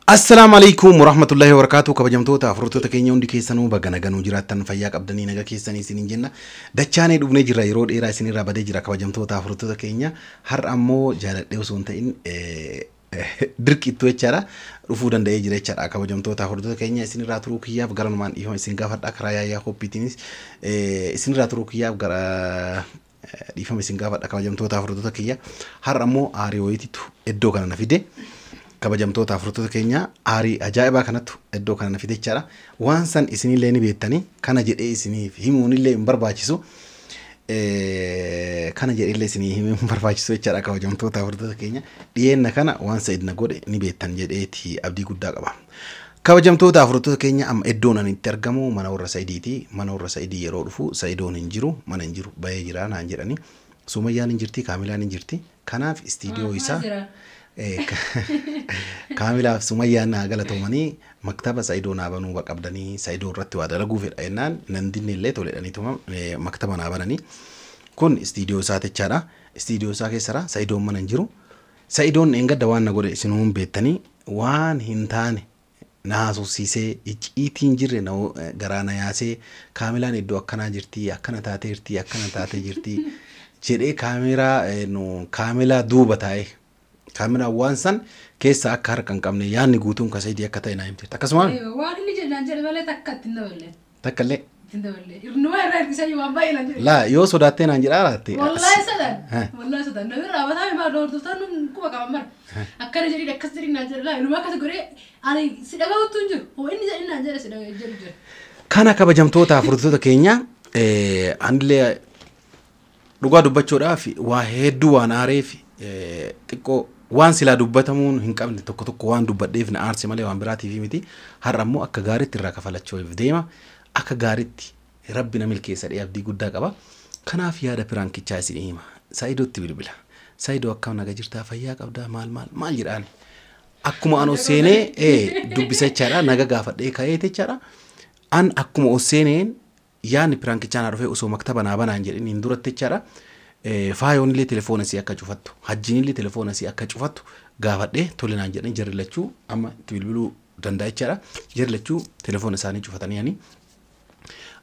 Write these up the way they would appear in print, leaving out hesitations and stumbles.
السلام عليكم ورحمة الله وبركاته. كبجمتوتا فرتوتا كينيا وندي كيسانو بغنا غنو جراتن فياك أبدني نجا كيساني سنين جنة دچاني دوبني جرا يرود إيرا سنين رابدي جرا كبجمتوتا فرتوتا كينيا هر أمو جالت ديوسون تين درك إتوه چارا رفودن داي جرا چارا كبجمتوتا فرتوتا كينيا سنين راترو كيا بغران مان إيهون سنين غافت أكرايا يا خو بيتينيس سنين راترو كيا بغرا ديفهم سنين غافت كبجمتوتا فرتوتا كينيا هر أمو آريويتي تو إدو كنا نفيده kabajamtoota afurtoota keenya aarii ajaa'ibaa kanattu iddoo kana nafite jechaadha. Waan san isinillee ni beektanii kana jedhee isiniif himuunillee hin barbaachisu. Kana jedhee isinii himuu hin barbaachisu jechaadha kabajamtoota afurtoota keenya. Dhiyeenna kana waan Saidna godhe ni beektan jedheeti abdii guddaa qaba. Kabajamtoota afurtoota keenya amma iddoon ani itti argamu mana warra Saidiiti. Mana warra Saidii yeroo dhufu Saidoon hin jiru, mana hin jiru, bahee jira naan jedhani. Sumayyaan hin jirti, Kaamilaan hin jirti. Kanaaf istiidiyoo isaa Kaamilaaf Sumayyaan galatoomanii maktaba Saidoo naabanuu baqabdanii Saidoo irratti waa dalaguu fedha jennaan nandinni illee toledhaniituma maktaba naabananii kun istiidiyoo isaa techaadha. Istiidiyoo isaa keessara Saidoon mana hin jiru. Saidoon engadda waan na godhe isinuun beektanii waan hin taane na haasofsiisee icciitiin jirre na garaana yaasee Kaamilaan iddoo akkanaa jirti, akkana taatee jirti jedhee Kaamilaa duuba taa'ee Kaamilaa waan san keessa akka harkaan qabne yaanni guutuun ka Saidii akka ta'e naa himte. Akkasuma waan inni jedhan jedhe malee takkatti hin daballe. Takkallee. Hin daballe. Irnuma irraa isa waan baay'ee naan jedhe. Laa yoo sodaattee naan jedhaa laatte. Wallahi sadaan. Wallahi sadaan. Namni raawwataa himaa doortotaan nun kuba qaban mara. Akkana jedhi akkas jedhi naan jedhe laa ilmaa akkas godhee ani si dhaga'uutu hin jiru. Hoo inni jedhi naan jedhe si dhaga'u jedhu. Kana kabajamtoota afurtoota keenya anillee dhugaa dubbachuudhaaf waa hedduu waan aareef xiqqoo waan silaa dubbatamuun hin qabne tokko waan dubbadheef na aarse malee waan biraatiif miti. Har'a ammoo akka gaariitti irraa kafalachuuf deema. Akka gaariitti rabbi na milkeessa dhee abdii guddaa qaba. Kanaaf yaada piraankichaa isin hima. Saidootti bilbila. Saidoo akkam naga jirtaa fayyaa qabdaa maal jedhaan. Akkuma an oseenee dubbisa jechaadha naga gaafadhee ka'ee jechaadha. An akkuma oseeneen yaadni piraankichaan dhufee osoo maktaba naabanaan jedhanii hin duratti jechaadha. Faayoon illee telefoona si akka cufattu, hajjiin illee telefoona si akka cufattu gaafadhee tolinaan jedhanii jarri lachuu amma itti bilbiluu danda'a jechaadha. Jarri lachuu telefoona isaanii cufatanii ani.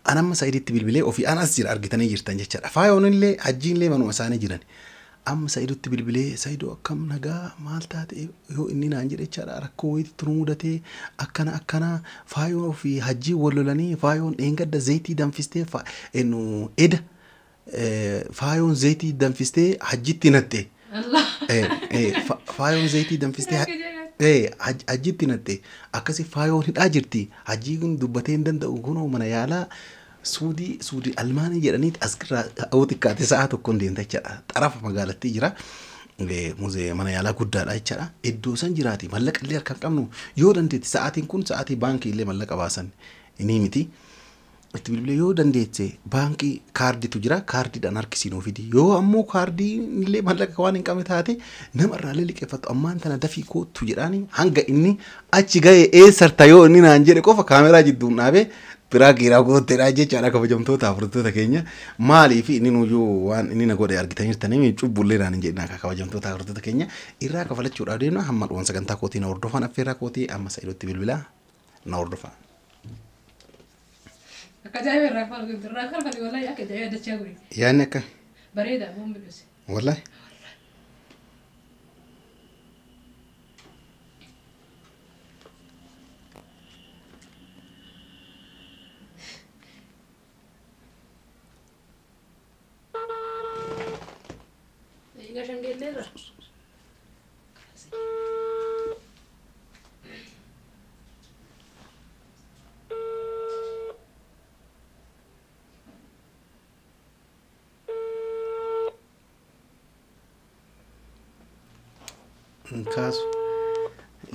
An amma Saidiitti bilbilee ofii an as jira argitanii jirtan jechaadha. Faayoon illee hajjiin illee manuma isaanii jiran. Amma Saidiitti bilbilee Saidoo akkam nagaa maal taate yoo inni naan jedhe jechaadha rakkoo wayiitti nu mudatee akkana faayoon ofii hajjii wal lolanii faayoon dheengadda zayitii danfistee eda faayoon zayitii danfistee hajjitti natte. Faayoon zayitii danfistee hajjitti natte akkasi faayoon hidhaa jirti. Hajjii kun dubbatee hin danda'u kunoo mana yaalaa Suudii Almaanii jedhaniiti asirraa xiqqaate sa'a tokkoon deemta jechaadha. Xarafa magaalattii jira. Muzee mana yaalaa guddaadha jechaadha. Iddoo san jiraati mallaqa illee harkaan qabnu yoo dandeetti sa'aatiin kun sa'aatii baankii illee mallaqa baasan inni miti. Itti bilbilee yoo dandeesse baankii kaarditu jira kaardiidhaan harkisiinuu fidi yoo ammoo kaardii illee mallaqa waan hin qabne taate namarraa illee liqeeffatu ammaan tana dafii kootu jedhaani hanga inni achi ga'e eessarta yoo inni naan jedhe qofa kaameraa jidduun dhaabee biraa giiraa gooteedha jechaadha kabajamtoota afurtoota keenya maaliif inni nuyyuu waan inni na godhe argitaniirtanii cubbullee naan hin jedhina kabajamtoota afurtoota keenya irraa kafalachuudhaaf deemna hamma dhuwan sagantaa kootii na hordofan affeerraa kootii amma Saidootti bilbilaa na hordofan. Akajaa'iba irraa falfali wallahi akka ajaa'iba dachaa guri. Yaanni akka bareeda boon bilose. Wallahi.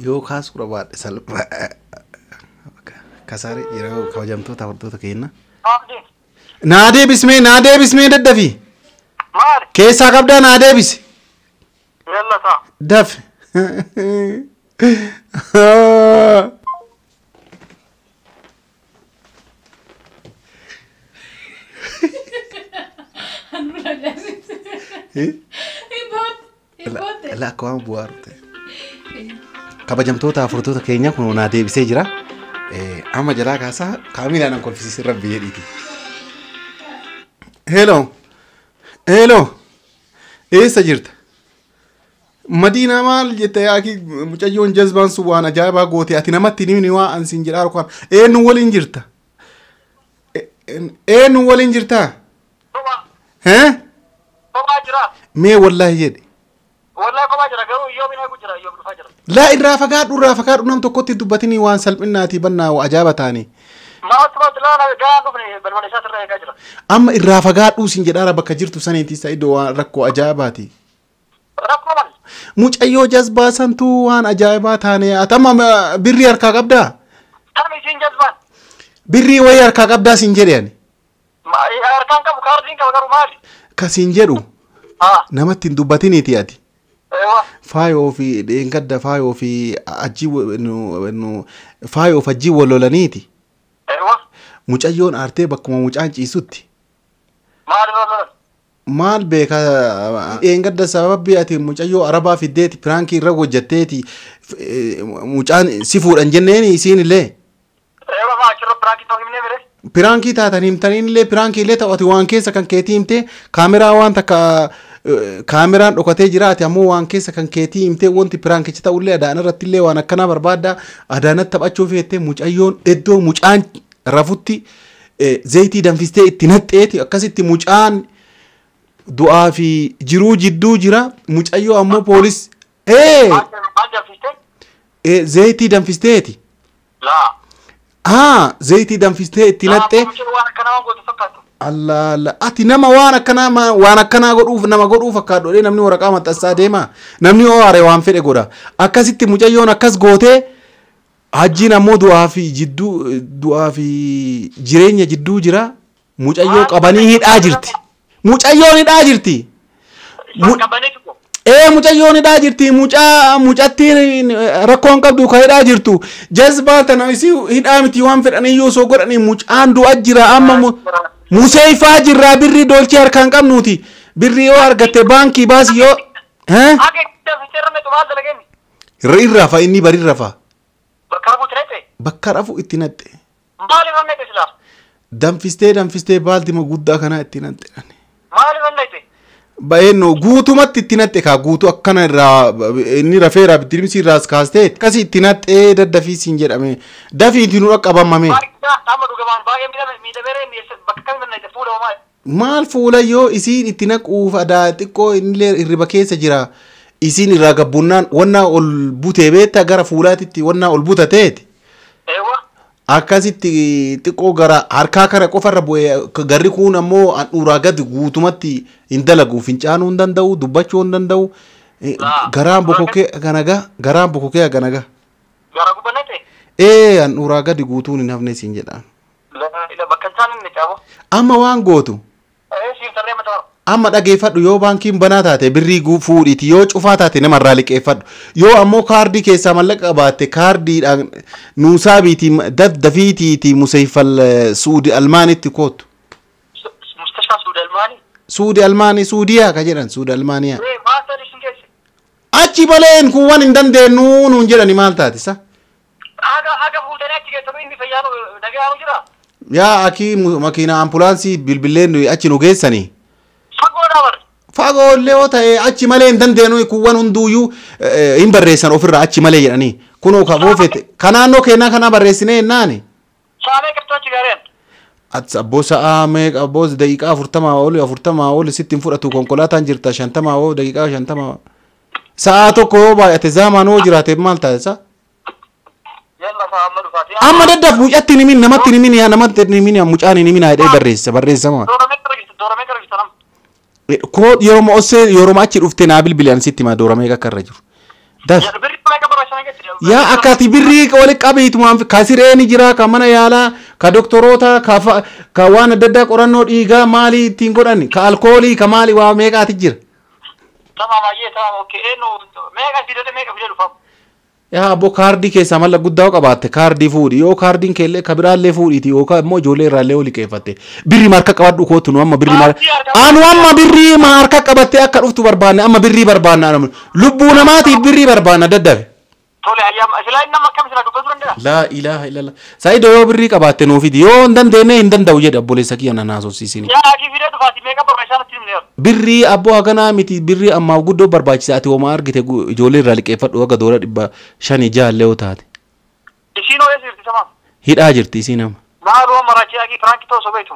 Yoo kaasu qabaadhe salphaa kasaare yeroo kabajamtoota afurtoota keenya. Naa deebismee daddafi. Keessaa qabdaa naa deebisi. Daf. La, come buarte. kabajamtoota afurtoota keenya kun naa deebisee jira. Amma jalaa kaasaa kaamilaan an kolfisiisin rabbi jedhiiti. Hello. Eessa jirta? Madiinaa maal jette yaaki mucayyoon jazbaan sun waan ajaa'ibaa goote ati namatti nimni waa an siin jedhaa rokaan eenyu waliin jirta? Eenyu waliin jirtaa? Kophaa jira. Mee wallaahi jedhe. Wallaahi kophaa jira garuu yoo binaa jira yoo dhufaa jira. Laa irraa fagaadhu nam tokkotti dubbatini waan salphinnaati bannaa ajaa'iba taane. Maatti laana gaa dhufne balbala isaa irraa eegaa jira. Amma irraa fagaadhuu siin jedhaara bakka jirtu saniitii isa iddoo waan rakkoo ajaa'ibaati. Rakkoo maali? Mucayyoo jazbaa santuu waan ajaa'ibaa taane atama birrii harkaa qabdaa? Kan isiin jazbaan? Birrii wayii harkaa qabdaa siin jedheen. Harkaan qabu kaardiin qaba garuu maali? Kasiin jedhu namatti hin dubbatiniiti ati. Faayoo fi dheengadda faayoo fi ajjii wallolaniiti. Mucayyoon aartee bakkuma mucaan ciisutti. Maal beeka dheengadda sababii ati mucayyoo arabaa fiddeeti piraankii irra hojjatteeti mucaan si fuudhan jenneeni isiin illee. Piraankii taatan himtaniin illee piraankii illee ta'u ati waan keessa kan keetii himtee kaameraa waan takka kaameraan dhokatee jiraate ammoo waan keessa kan keetii himtee wanti piraankichi ta'ullee adaana irratti illee waan akkanaa barbaaddaa adaanatti taphachuuf jettee mucayyoon iddoo mucaan rafutti zayitii danfistee itti naqxeeti akkasitti mucaan du'aa fi jiruu jidduu jira mucayyoo ammoo poolis zayitii danfisteeti. Zayitii danfistee itti naqxee. Allah ati nama waan akkanaa godhuuf nama godhuuf fakkaadhu namni waraqaa maxxansaa deema namni oare waan fedhe godha akkasitti mucayyoon akkas gootee hajjiin ammoo du'aa fi jireenya jidduu jira mucayyoo qabanii hidhaa jirti mucayyoon hidhaa jirti mucayyoon hidhaa jirti mucattiin rakkoon qabdu ka hidhaa jirtu jazbaa tana isi hidhaa miti waan fedhaniyyuu soo godhanii mucaan du'a jira amma Museifaa jirraa birrii dolchee harkaan qabnuuti birrii yoo argatte baankii baasi yoo irraa fa inni bari rafa bakka rafu itti naqxe danfistee baaltima guddaa kanaa itti naqxe baay'inoo guutumatti itti naqxe kaa guutuu akkana irraa inni rafeeraa bittirimsi irraas kaastee akkasii itti naqxee daddafiisiin jedhame dafiitii nu dhaqqabamame. Maal fuula yoo isiin itti naquuf adaa xiqqoo innillee irriba keessa jira isiin irraa gabbunnaan wannaa ol butee beetta gara fuulaatitti wannaa ol butateeti. Akkasitti xiqqoo gara harkaa kara qofarra bu'ee garri kun ammoo handhuuraa gadi guutumatti hin dalagu fincaanuu hin danda'u dubbachuu hin danda'u garaan bokokee ganaga. Handhuuraa gadi guutuun hin hafne siin jedha. Amma waan gootu. Amma dhageeffadhu yoo baankiin banaa taate birrii fuudhiiti yoo cufaa taate namarraa liqeeffadhu yoo ammoo kaardii keessaa mallaqa qabaatte kaardiidhaan nuusaa biitii daddafiitiiti museeffal suudi almaanitti kootu. Suudi almaanii suudiyaa ka jedhan suudi almaaniyaa. Achi baleen kun waan hin dandeenyu nuun jedhani maal taate sa? Yaa akii makiina ambulaansii bilbileen achi nu geessanii. Fagoo yoo ta'e achi malee hin dandeenyu kuwwan hunduuyyuu hin barreessan ofirraa achi malee jedhanii kunoo kafoofete kanaannoo keenyaa kana barreessinee jennaani. Saamee qirtoochi gaareen. Ati abboo sa'aa meeqa abboo daqiiqaa 40 oli sitti hin fudhatu konkolaataan jirta 50 daqiiqaa 50 sa'aa tokko yoo baay'ate zaamaan yoo jiraate maal taasisa? Amma daddaaf mucatti ni min namatti ni min yaa namatti ni min mucaan ni min haadhee barreessama. Koo yeroo osoo yeroo achi dhufte naa bilbilaan sitti ma dooramee akka irra jiru. Yaa akkati birrii wali qabiitu waan kasireen jira ka mana yaalaa ka doktoroota ka waan adda addaa qorannoo dhiigaa maali ittiin godhan ka alkoolii ka maali waa meeqaati jira. Yaa abbo kaardii keessaa malla guddaa qabaatte kaardii fuudhi yoo kaardiin keellee ka biraallee fuudhiiti yookaan immoo ijoollee irraallee oli qeeffatte birrii marka qabadhu kootu nu amma birrii anu amma birrii marka qabattee akka dhuftu barbaanne amma birrii barbaanna lubbuu namaatiif birrii barbaanna daddabe. tole ayyam asila inna makkam sila dubbatu dandira لا إله إلا الله سايدو يو بري قبات نو فيديو هندن دينه هندن دوجة أبولي سكي أنا ناسو سيسيني ya aki video dufati meka barbaisana timne بري أبو أغنا ميتي بري أما وجودو برباج ساعتي وما أرجع جولي رالك إفت وقا دورة إبا شاني جال ليه وتاتي isino esirti tamam هيد أجرتي سينام maalu marachi aki franki to sobetu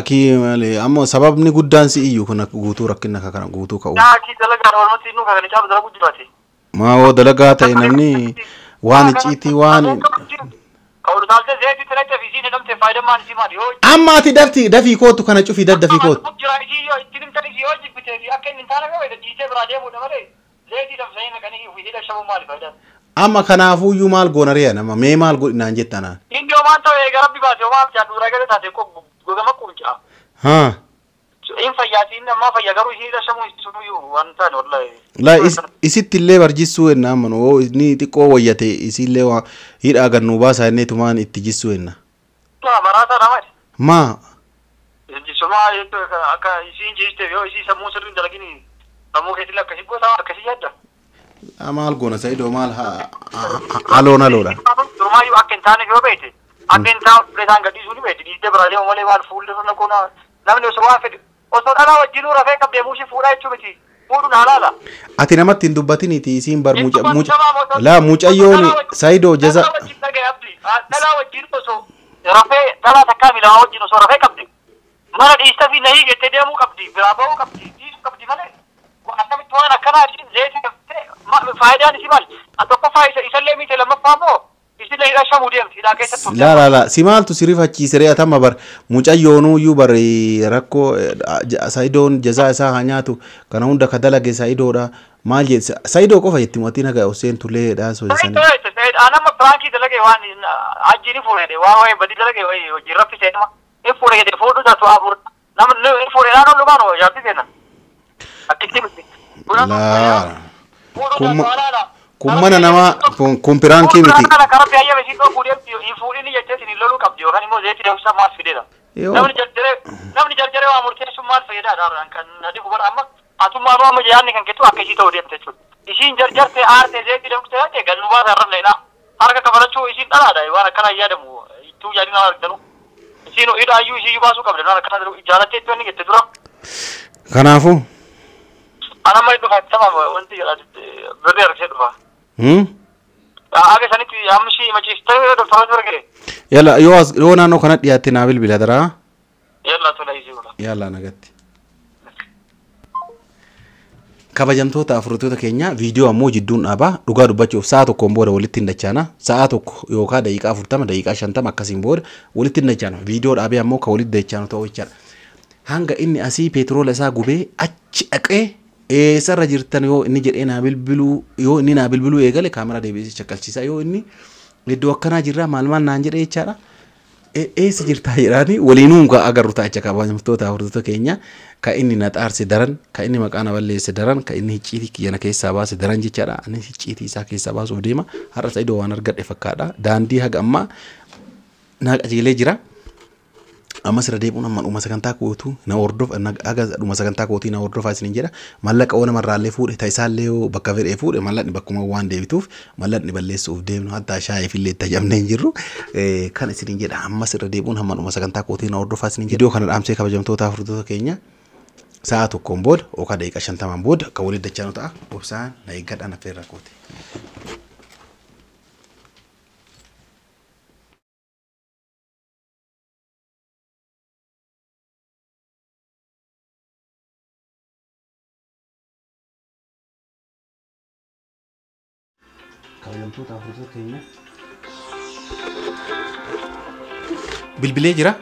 كي مالي أما سبب ني قدان سي إيو كنا قوتو ركنا كنا قوتو كأو ya aki dalaga hormati nu kagani chalu dalagu jirati ما هو دلقات إنني وان جيتي وان kaulu salte zeti tete visine namte fayda man simari ho أما تدفتي دفي كوتو كنا تشوفي دفي كوت jira isi yo tilim tani yo jibite akken intana ga weda dite brade mu damale zeti dam sayna kani vidida shabu mali fayda أما كنافو يو مال غونريا نما مي مال غو نانجتنا indio man to e garabbi ba to ma ja dura ga ta ko gogama kunja ها in fayyati inna ma fayyagaru isi da shamu sunu yu wanta wallahi لا إسيت اللي برجسوا إننا من هو إني تكو وياتي إسي اللي وا هيد أجر نوباسا إني تمان إتجسوا إننا la marata ramai ما jisuma yeto aka isi jiste yo isi samu sirrin dalagini samu ketila kasi ko sama kasi yadda أمال غونا سيدو مال ها ألونا لولا Roma yu akken tane yo bete akken ta presan gadi suni bete dite brade mo le wal full na ko na namne so wa fe o so dala wajinu rafe ka be mushi fura ichu beti fudu na halala أتي نما تندوباتني تيسين بار موجا لا موجا يوني سيدو جزا dala wajinu so rafe dala takamila wajinu so rafe kabdi mara istafi nahi gete demu kabdi brabo kabdi jisu kabdi male wa asami tuana kana zeti فائدة نسيمال أتوقع فائدة إسلام مثل لما فهمه إسلام إذا شو موديم إذا كيسة لا سيمال تسيري فاتشي سريع تام بار موجا يونو يو بار ركو سايدون جزا سا هنياتو كنا هوندا كدلا جي سايدو را مال جي سايدو كوفا يتيماتينا كا أوسين تولي دا سو سايد أنا ما برانكي دلقي وان أجيني فوري ده وان بدي دلقي وان جرب في سينما إفوري ده فورو ده سوابور نام إفوري أنا لبانو جابي سينا أكيد لا كمنا نما كمبرانكي متي أنا كرب يا يا بسيطة فوري إفوري ني جتة سيني لولو كابديو كاني مو زيتي ده وسام مار فيدا نامني جرجرة وامورتي شو مار فيدا داران كان ندي كبر أما أتوم ما روام جيان نكان كتو أكيد توريم تجول إشين جرجر في آرت زيتي ده وسام ده كان نوار هرم لينا هركا كبر شو إشين تلا ده وانا كنا يادمو تو يعني نار دلو إشينو إذا أيو إشي يباسو كبر نار كنا دلو إجازة تيجي كتدرا كنافو أنا ما يدفع تمام وأنت يلا بري أركض فا آگے سنی تھی ہمشی مچیستے تو فرض ورگے يلا يونا نو كانت ياتنا بالبلادرا يلا تو ليزي ولا يلا نغت kabajamtoota afurtoota keenya viidiyoo ammoo jidduun dhaabaa dhugaa dubbachuuf sa'a tokkoon booda walitti hin dachaana sa'a tokko yookaan daqiiqaa 40 daqiiqaa 50 akkasiin booda walitti hin dachaana viidiyoo dhaabee ammoo ka walitti dachaanu ta'uu jechaadha hanga inni asii petroola isaa gubee achi dhaqee eessarra jirtan yoo inni jedhee naa bilbiluu yoo inni naa bilbiluu eegale kaamera deebisee chakkalchiisa yoo inni iddoo akkanaa jirra maal naan jedhee jechaadha eessa jirtaa jedhani waliinuu ka agarru taacha kabajamtoota afurtoota keenya ka inni na xaarse daran ka inni maqaa na balleesse daran ka inni hicciitii kiyyana keessaa baase daran jechaadha ani hicciitii isaa keessaa baasuuf deema har'a Saidoo waan argadhe fakkaadha daandii haga ammaa naa qajeelee jira amma sira deemuun amma dhuma sagantaa kootu na hordof haga dhuma sagantaa kootii na hordofaa isin jedha mallaqa oona marraallee fuudhe taisaallee bakka fedhee fuudhe mallaqni bakkuma waan deebituuf mallaqni balleessuuf deemnu hatta shaayif illee tajamnee hin jirru kan isin jedha amma sira deemuun amma dhuma sagantaa kootii na hordofaa isin jedha kana dhaamsee kabajamtoota afurtoota keenya sa'a tokkoon booda yookaan daqiiqaa 50 booda akka walitti dachaanu ta'a obsaan na eeggadhaan affeerraa kooti. kabajamtoota afurtoota keenya bilbilee jira.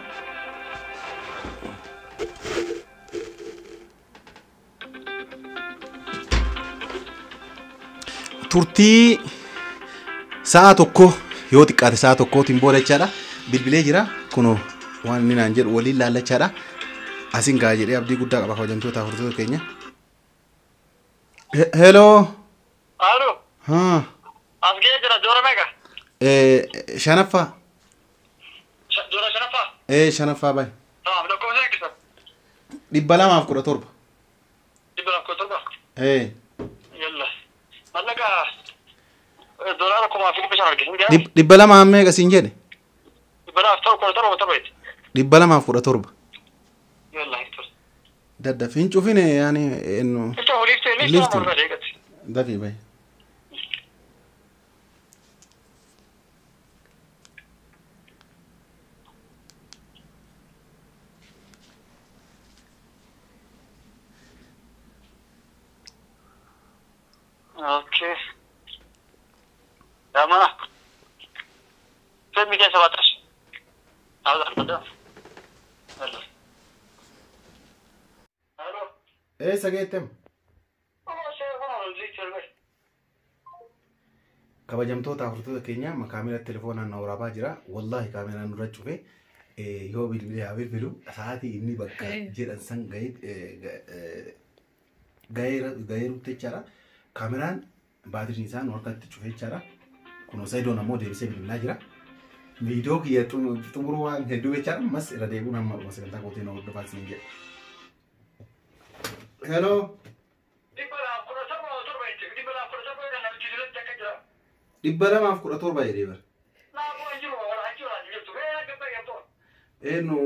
turtii sa'a tokko yoo xiqqaate sa'a tokkootiin booda jechaadha bilbilee jira kuno waan inni naan jedhu waliin laallachaadha asin gaa jedhee abdii guddaa qaba kabajamtoota afurtoota keenya. Hello. Allo. Asgee jira joora meeqa? Shanaffaa. Joora shanaffaa? Shanaffaa baay. Tamam lakkoofsa eeggisa. 217. 217? Yalla. Mallaqa دولار كم في بشر كذي. دبلا ما هم كسينجني. دبلا أفتر كل ترى وتبيت. دبلا ما فورة تربة. يلا يفتر. ده فين شوفين يعني إنه. أنت هو ليفت ما مرة ده في باي. اوكي تمام فين 217 عاوز احمد الو ايه سجيتم kabajamtoota afurtoota keenya kaamera telefoonaan na waraabaa jira wallahi kaameraan nurra cufe yoo bilbilee haa bilbilu sa'aatii inni bakka jedhan san gaheerutti jechaadha kaameraan baatiriin isaa nu harkatti cufe jechaadha kunoo Saidoon ammoo deebisee bilbilaa jira viidiyoo kiyya xumuruu waan hedduu jechaadha mas irra deebi'uun amma dhuma sagantaa kootii na hordofaa siin jedhe hello Dibbala maaf kudha torba jedhee bara. Eno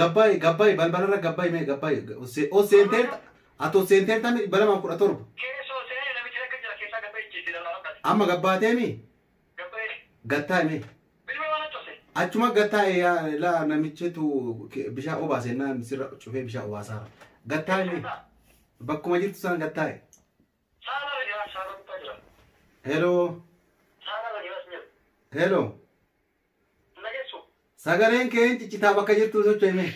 gabbaay balbalarra gabbaay mee gabbaay o seenteer ato seenteer tami dibbala maaf kudha torba. Amma gabbaatee mi? Gattaa mi? Achuma gattaa la namichetu bishaan obaasee naan sirra cufee bishaan obaasaara. Gattaa mi? Bakkuma jirtu sana gattaa. Hello. Hello. Sagaleen keen ciccitaa bakka jirtu socho'e mee?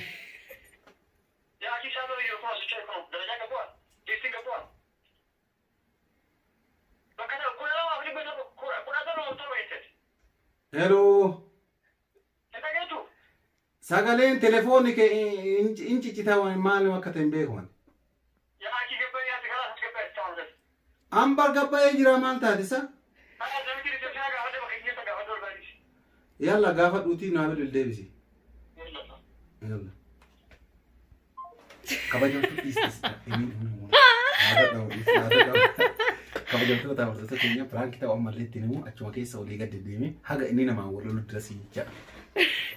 Hello. Sagaleen telefoonni kee in ciccitaa maal akka ta'e hin beeku. Ambar gabbaa'ee jira maal taatisa? Yalla gaafa dhuutii naa bilbil deebisi. Yalla. Kabajamtuu dhiistis. Kabajamtoota amantoota keenya piraanki ta'uu ammallee itti himu achuma keessa olii gad deemee haga inni namaan wal lolu dirasii jedha.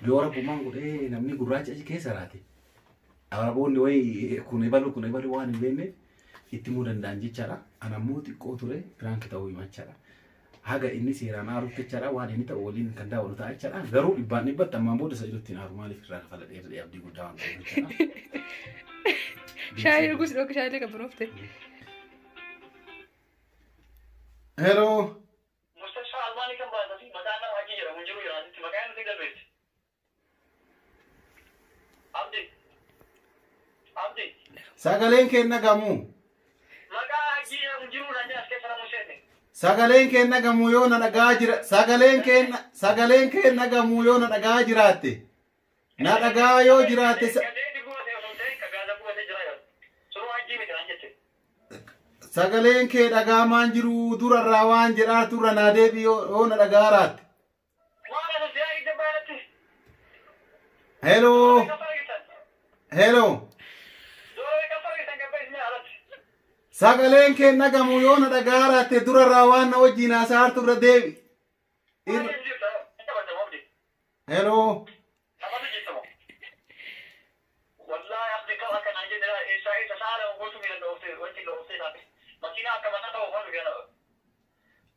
Yoo rabbummaan godhee namni gurraacha achi keessa raate. Araboonni wayii kun ebalu waan hin beekne itti muu danda'an jechaadha. Anammoo xiqqoo ture piraanki ta'uu himachaadha. Haga inni seeraan aarutti jechaadha waan inni ta'u waliin kan daawwatu ta'a jechaadha. Garuu dhibbaan dhibbatti ammaan booda isa iddootti aaru maaliif irraa kafala dheeraa abdii guddaa waan ta'eef jechaadha. Shaayii dhugus dhooqa shaayii qabanoofte. Hello. Mustashfaa Almaanii kan baatasi maqaan nama hajii jedhamu jiru jiraatitti maqaan nuti galmeeti. Abdi. Sagaleen kenna gamu. Maqaa hajii jedhamu jiru dhaanii as keessa namu seete. Sagaleen kenna gamu yoo na dhagaa jira. Sagaleen kenna gamu yoo na dhagaa jiraatte. Na dhagaa yoo jiraatte. Sagaleen kee dhagaamaan jiru durarraa waan jedhaa turra naa deebi yoo na dhagaa raatte. Hello. Hello. Sagaleen kee nagamu yoo na dhagaa raatte durarraa waan na wajjin haasaa turra deebi. Hello.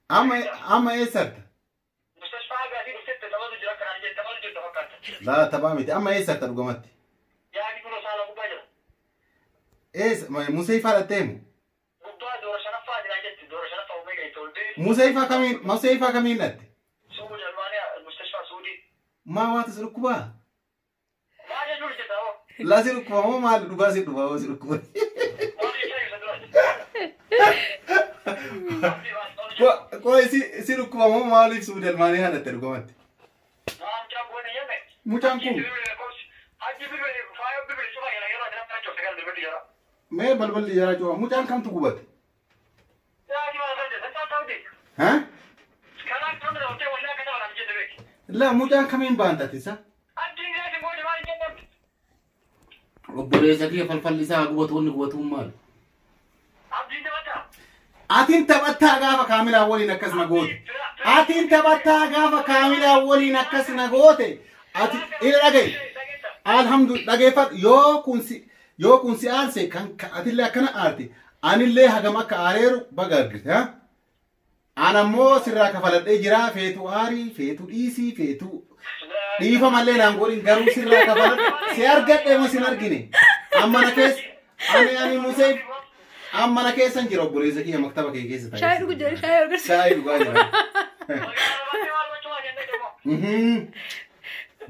Amma eessarta? Laa taphaa miti. Amma eessarta dhugumatti? Museefaa dhatteemu? Museefaa kamiin dhatte? Maa waata si dhukkubaa? Laa si dhukkubaa moo maali dhugaa si dhufaa moo si dhukkubaa? Koi si dhukkuba moo maaliif suudi almaanii haadhatte dhugumatti? Mucaan kun? Mee balballi jaraa jooba mucaan kamtu gubate? Laa mucaan kamiin baantatisa? Obboleessa kiyya falfalli isaa gubatu wanni gubatuun maali? Atiin taphattaa gaafa kaamilaa waliin akkas na goote. Atiin taphattaa gaafa kaamilaa waliin akkas na goote. Ati ila dhagaye. Alhamdulillah dhageeffadhu yoo kun si aanse kan atillee akkana aarte anillee hagam akka aareeru baga argite ha. Anammoo sirraa kafaladhee jira feetu aarii feetu dhiisii feetu dhiifa mallee naan godhin garuu sirraa kafaladhe si argadhe moo sin argine. Amma na keessa ani Musee amma na keessan jira obboleessa kiyya maktaba kee keessa taa'e. Shaayii dhugu jira shaayii argatu. Shaayii dhugaa jira.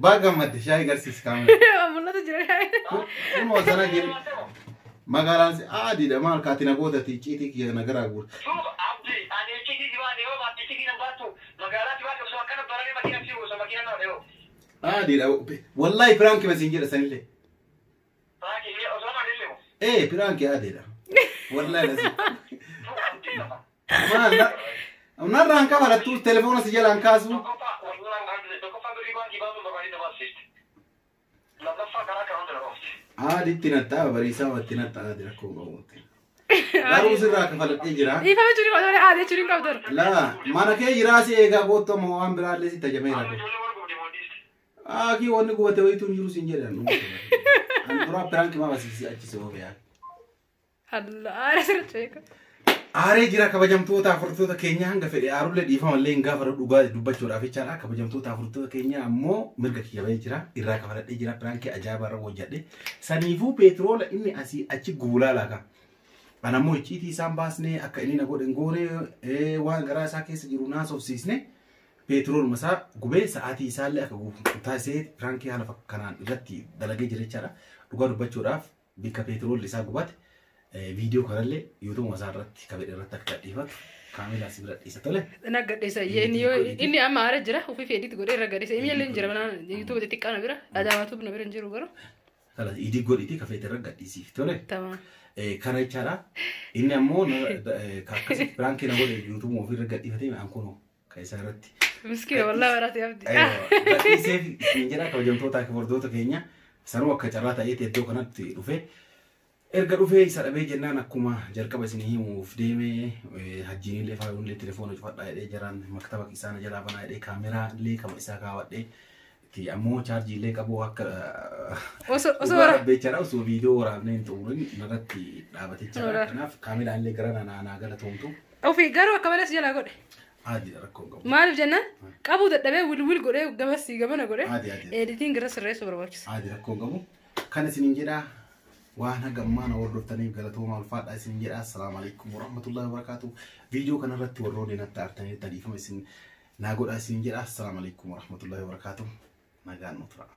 Baga madde shaayii garsiis kaamila. Mul'atu jira shaayii. Kun wasana jiru. Magaalaan si aadiidha maal kaatina gootati ciitii kiyya nagaraa guur. Aadiidha wallahi piraanki masiin jedha sanillee. Piraanki aadiidha. Wallahi nasi. Narraan kafalattu telefoona si jalaan kaasu. Aaditti nattaa bariisaa watti nattaa aadi rakkoo qabuutti. Garuu sirraa kafaladhee jira. Ifa jechuun qotoon aadi jechuun qabdur. Laa mana kee jiraa si eegaa goottoo moo waan biraallee si tajamee rakkoo. Kii wanni gubate wayituu hin jiru siin jedhan. Ani duraa piraanki maa basiisi achise oo beeyaa. Hallaa aare sirriitti beeku. Aaree jira kabajamtoota afurtoota keenya hanga fedhe aarullee dhiifamallee hin gaafa dhugaa dubbachuudhaaf jechaadha. Kabajamtoota afurtoota keenya ammoo mirga kiyya bahee jira. Irraa kafaladhee jira piraanki ajaa'ibaa irra hojjadhe. Saniifuu peetiroola inni asii achi guulaa laaka. Anammoo icciitii isaan baasnee akka inni na godhen goonee waan garaa isaa keessa jiru naasofsiisne peetirooluma isaa gubee sa'aatii isaallee akka guutu taasisee piraanki haala kanaan irratti dalagee jira jechaadha. Dhugaa dubbachuudhaaf bikka peetiroolli isaa gubate. Video kanallee YouTube irratti kabedhe irratti akka dhiifatu kaamilaa si bira dhiisa tole. Naggadheessa inni amma aara jira ofii fedhiitti godhee irra gadheessa inni illee jira mana YouTube xixiqqaa na bira adaabaatu na bira hin jiru garuu. Kala idii godhiti kafeete irra gadhiisiif tole. Tamam. Kana jechaadha. Inni ammoo akkasi piraanki na godhe YouTube ofii irra gadhiifatee aan kunoo kaisa irratti. Miskiina wallaahi waraati abdi. Gadhiiseef isin jedha kabajamtoota hordoftoota keenya sanuu akka carraa ta'eeti iddoo kanatti dhufee. Erga dhufee isa dhabee jennaan akkuma jalqaba isin himuuf deemee hajjiinillee faayuunillee telefoona cufadhaa jedhee jiraan maktaba isaana jalaa banaa jedhee kaameraallee kama isaa kaawwadhee ammoo chaarjiillee qabu akka osoo waraabbeechaadha osoo viidiyoo waraabnee hin xumurin narratti dhaabatee jira. Kanaaf kaameraallee gara naannaa galatoomtu. Ofii garuu akka malee si jalaa godhe. Aadi rakkoon qabu. Maaliif jennaan qabuu dadhabee wilwil godhee gamasii gamana godhee editiin gara sirreessuu barbaachisa. Aadi rakkoon qabu. Kan isiniin jedhaa. وانا قمانا وردفتني بقلتهم الفات اسم جرا السلام عليكم ورحمة الله وبركاته فيديو كان رت وروني نتعرتني تليفون اسم ناقول اسم جرا السلام عليكم ورحمة الله وبركاته نقال نطرق